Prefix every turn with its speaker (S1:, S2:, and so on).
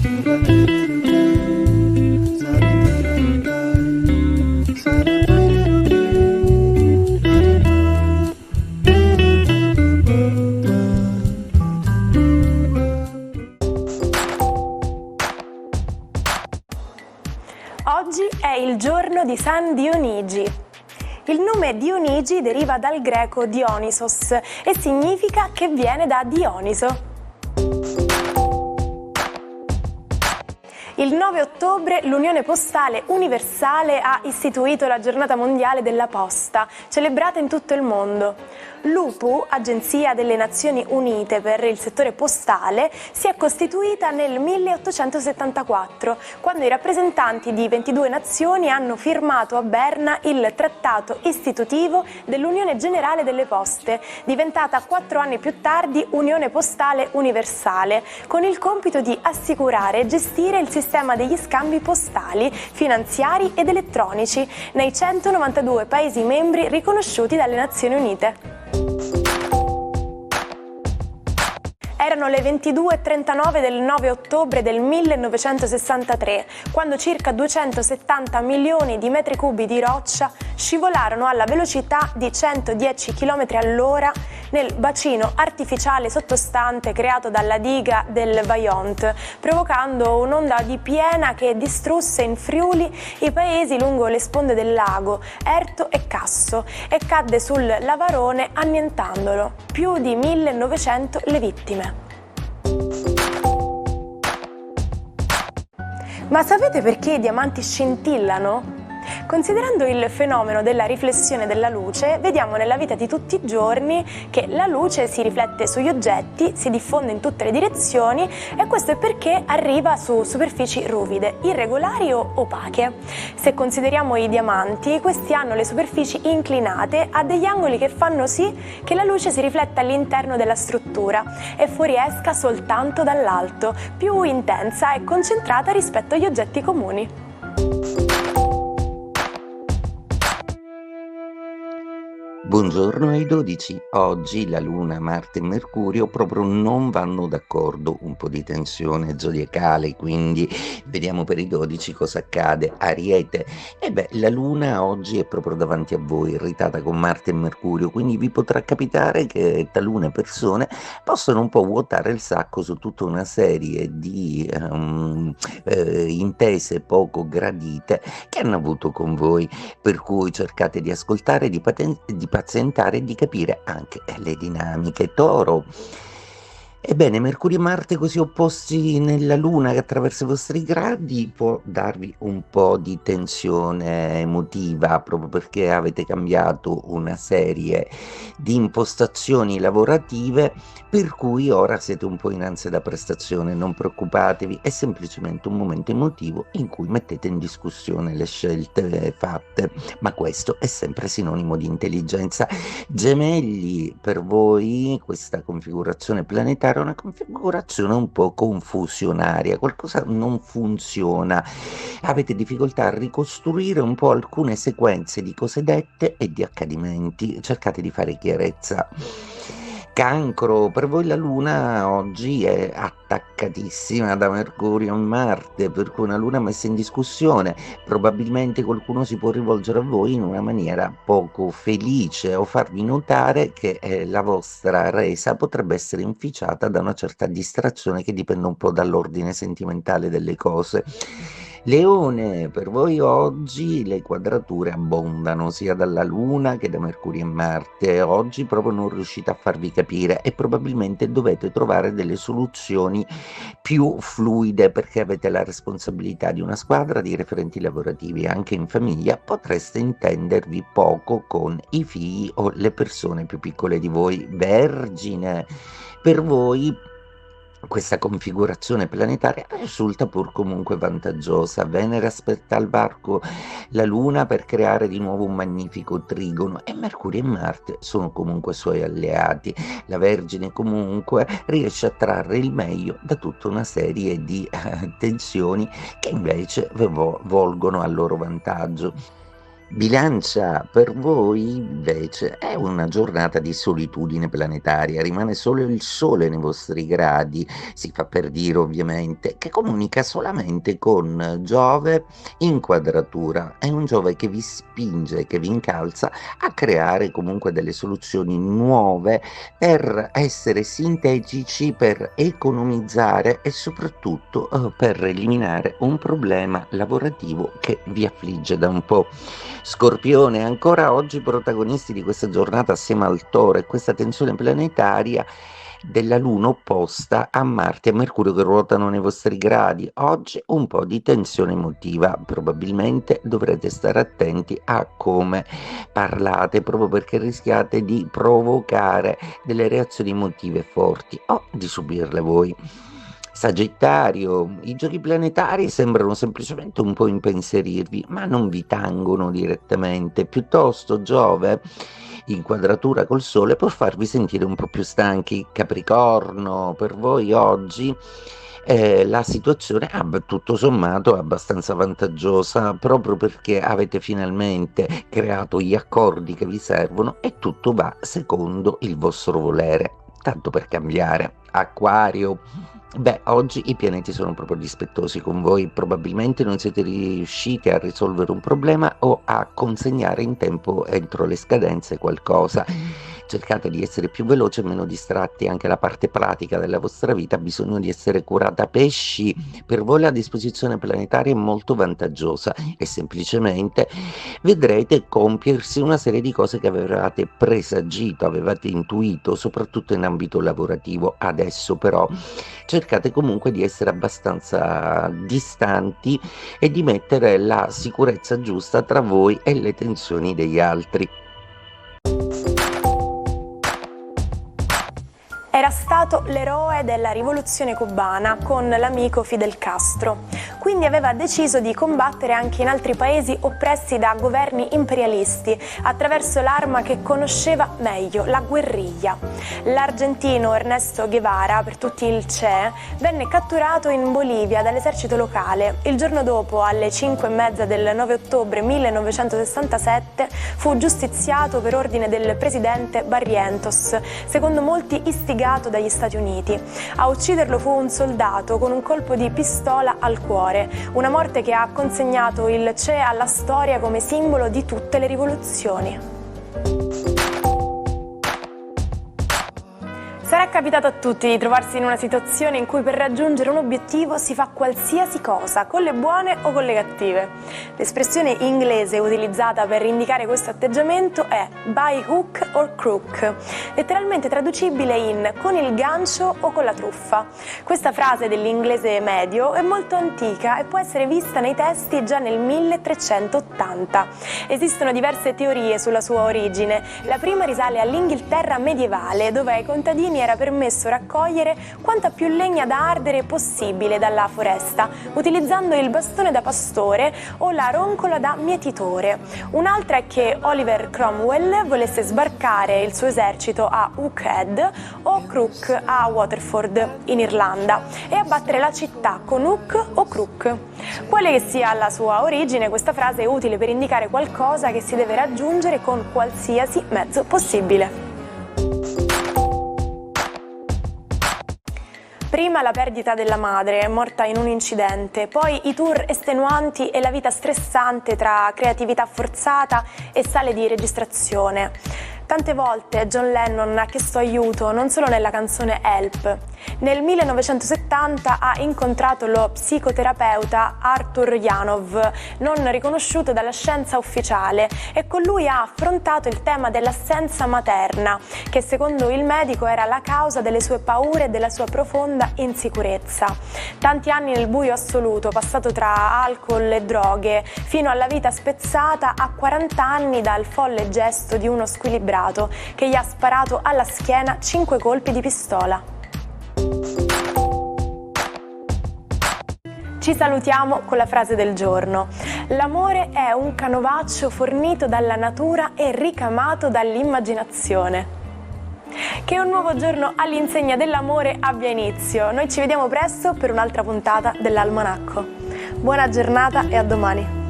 S1: Oggi è il giorno di San Dionigi. Il nome Dionigi deriva dal greco Dionysos e significa che viene da Dioniso. Il 9 ottobre l'Unione Postale Universale ha istituito la Giornata Mondiale della Posta, celebrata in tutto il mondo. L'UPU, Agenzia delle Nazioni Unite per il settore postale, si è costituita nel 1874, quando i rappresentanti di 22 nazioni hanno firmato a Berna il trattato istitutivo dell'Unione Generale delle Poste, diventata 4 anni più tardi Unione Postale Universale, con il compito di assicurare e gestire il sistema degli scambi postali, finanziari ed elettronici nei 192 Paesi membri riconosciuti dalle Nazioni Unite. Erano le 22:39 del 9 ottobre del 1963, quando circa 270 milioni di metri cubi di roccia scivolarono alla velocità di 110 km all'ora nel bacino artificiale sottostante creato dalla diga del Vajont, provocando un'onda di piena che distrusse in Friuli i paesi lungo le sponde del lago, Erto e Casso, e cadde sul Lavarone annientandolo. Più di 1900 le vittime. Ma sapete perché i diamanti scintillano? Considerando il fenomeno della riflessione della luce, vediamo nella vita di tutti i giorni che la luce si riflette sugli oggetti, si diffonde in tutte le direzioni e questo è perché arriva su superfici ruvide, irregolari o opache. Se consideriamo i diamanti, questi hanno le superfici inclinate a degli angoli che fanno sì che la luce si rifletta all'interno della struttura e fuoriesca soltanto dall'alto, più intensa e concentrata rispetto agli oggetti comuni.
S2: Buongiorno ai 12. Oggi la Luna, Marte e Mercurio proprio non vanno d'accordo, un po' di tensione zodiacale, quindi vediamo per i 12 cosa accade. Ariete, la Luna oggi è proprio davanti a voi, irritata con Marte e Mercurio, quindi vi potrà capitare che talune persone possono un po' vuotare il sacco su tutta una serie di intese poco gradite che hanno avuto con voi, per cui cercate di ascoltare, di pazientare e di capire anche le dinamiche. Toro. Ebbene, Mercurio e Marte così opposti nella Luna che attraverso i vostri gradi può darvi un po' di tensione emotiva proprio perché avete cambiato una serie di impostazioni lavorative per cui ora siete un po' in ansia da prestazione. Non preoccupatevi, è semplicemente un momento emotivo in cui mettete in discussione le scelte fatte, ma questo è sempre sinonimo di intelligenza. Gemelli, per voi questa configurazione planetaria è una configurazione un po' confusionaria, qualcosa non funziona, avete difficoltà a ricostruire un po' alcune sequenze di cose dette e di accadimenti, cercate di fare chiarezza. Cancro, per voi la Luna oggi è attaccatissima da Mercurio e Marte, per cui una Luna messa in discussione, probabilmente qualcuno si può rivolgere a voi in una maniera poco felice o farvi notare che la vostra resa potrebbe essere inficiata da una certa distrazione che dipende un po' dall'ordine sentimentale delle cose. Leone, per voi oggi le quadrature abbondano sia dalla Luna che da Mercurio e Marte. Oggi proprio non riuscite a farvi capire e probabilmente dovete trovare delle soluzioni più fluide perché avete la responsabilità di una squadra di referenti lavorativi. Anche in famiglia potreste intendervi poco con i figli o le persone più piccole di voi. Vergine, per voi questa configurazione planetaria risulta pur comunque vantaggiosa. Venere aspetta al varco la Luna per creare di nuovo un magnifico trigono e Mercurio e Marte sono comunque suoi alleati. La Vergine comunque riesce a trarre il meglio da tutta una serie di tensioni che invece volgono al loro vantaggio. Bilancia per voi invece è una giornata di solitudine planetaria, rimane solo il Sole nei vostri gradi, si fa per dire ovviamente, che comunica solamente con Giove in quadratura. È un Giove che vi spinge, che vi incalza a creare comunque delle soluzioni nuove per essere sintetici, per economizzare e soprattutto per eliminare un problema lavorativo che vi affligge da un po'. Scorpione, ancora oggi protagonisti di questa giornata assieme al Toro e questa tensione planetaria della Luna opposta a Marte e Mercurio che ruotano nei vostri gradi. Oggi un po' di tensione emotiva, probabilmente dovrete stare attenti a come parlate, proprio perché rischiate di provocare delle reazioni emotive forti o di subirle voi. Sagittario, i giochi planetari sembrano semplicemente un po' impensierirvi, ma non vi tangono direttamente. Piuttosto Giove, in quadratura col Sole, può farvi sentire un po' più stanchi. Capricorno, per voi oggi la situazione è tutto sommato abbastanza vantaggiosa, proprio perché avete finalmente creato gli accordi che vi servono e tutto va secondo il vostro volere. Tanto per cambiare. Acquario. Beh, oggi i pianeti sono proprio dispettosi con voi, probabilmente non siete riusciti a risolvere un problema o a consegnare in tempo entro le scadenze qualcosa. Cercate di essere più veloci e meno distratti, anche la parte pratica della vostra vita ha bisogno di essere curata. Pesci, per voi la disposizione planetaria è molto vantaggiosa e semplicemente vedrete compiersi una serie di cose che avevate presagito, avevate intuito, soprattutto in ambito lavorativo. Adesso però cercate comunque di essere abbastanza distanti e di mettere la sicurezza giusta tra voi e le tensioni degli altri.
S1: Era stato l'eroe della rivoluzione cubana con l'amico Fidel Castro, quindi aveva deciso di combattere anche in altri paesi oppressi da governi imperialisti attraverso l'arma che conosceva meglio, la guerriglia. L'argentino Ernesto Guevara, per tutti il Che, venne catturato in Bolivia dall'esercito locale. Il giorno dopo, alle 5:30 del 9 ottobre 1967, fu giustiziato per ordine del presidente Barrientos, secondo molti istigato dagli Stati Uniti. A ucciderlo fu un soldato con un colpo di pistola al cuore, una morte che ha consegnato il Che alla storia come simbolo di tutte le rivoluzioni. Sarà capitato a tutti di trovarsi in una situazione in cui per raggiungere un obiettivo si fa qualsiasi cosa, con le buone o con le cattive. L'espressione inglese utilizzata per indicare questo atteggiamento è by hook or crook, letteralmente traducibile in con il gancio o con la truffa. Questa frase dell'inglese medio è molto antica e può essere vista nei testi già nel 1380. Esistono diverse teorie sulla sua origine. La prima risale all'Inghilterra medievale, dove ai contadini era permesso raccogliere quanta più legna da ardere possibile dalla foresta, utilizzando il bastone da pastore o la roncola da mietitore. Un'altra è che Oliver Cromwell volesse sbarcare il suo esercito a Hookhead o Crook a Waterford, in Irlanda, e abbattere la città con hook o crook. Quale che sia la sua origine, questa frase è utile per indicare qualcosa che si deve raggiungere con qualsiasi mezzo possibile. Prima la perdita della madre, morta in un incidente, poi i tour estenuanti e la vita stressante tra creatività forzata e sale di registrazione. Tante volte John Lennon ha chiesto aiuto non solo nella canzone Help. Nel 1970 ha incontrato lo psicoterapeuta Arthur Janov, non riconosciuto dalla scienza ufficiale, e con lui ha affrontato il tema dell'assenza materna, che secondo il medico era la causa delle sue paure e della sua profonda insicurezza. Tanti anni nel buio assoluto, passato tra alcol e droghe, fino alla vita spezzata a 40 anni dal folle gesto di uno squilibrato che gli ha sparato alla schiena 5 colpi di pistola. Ci salutiamo con la frase del giorno. L'amore è un canovaccio fornito dalla natura e ricamato dall'immaginazione. Che un nuovo giorno all'insegna dell'amore abbia inizio. Noi ci vediamo presto per un'altra puntata dell'Almanacco. Buona giornata e a domani.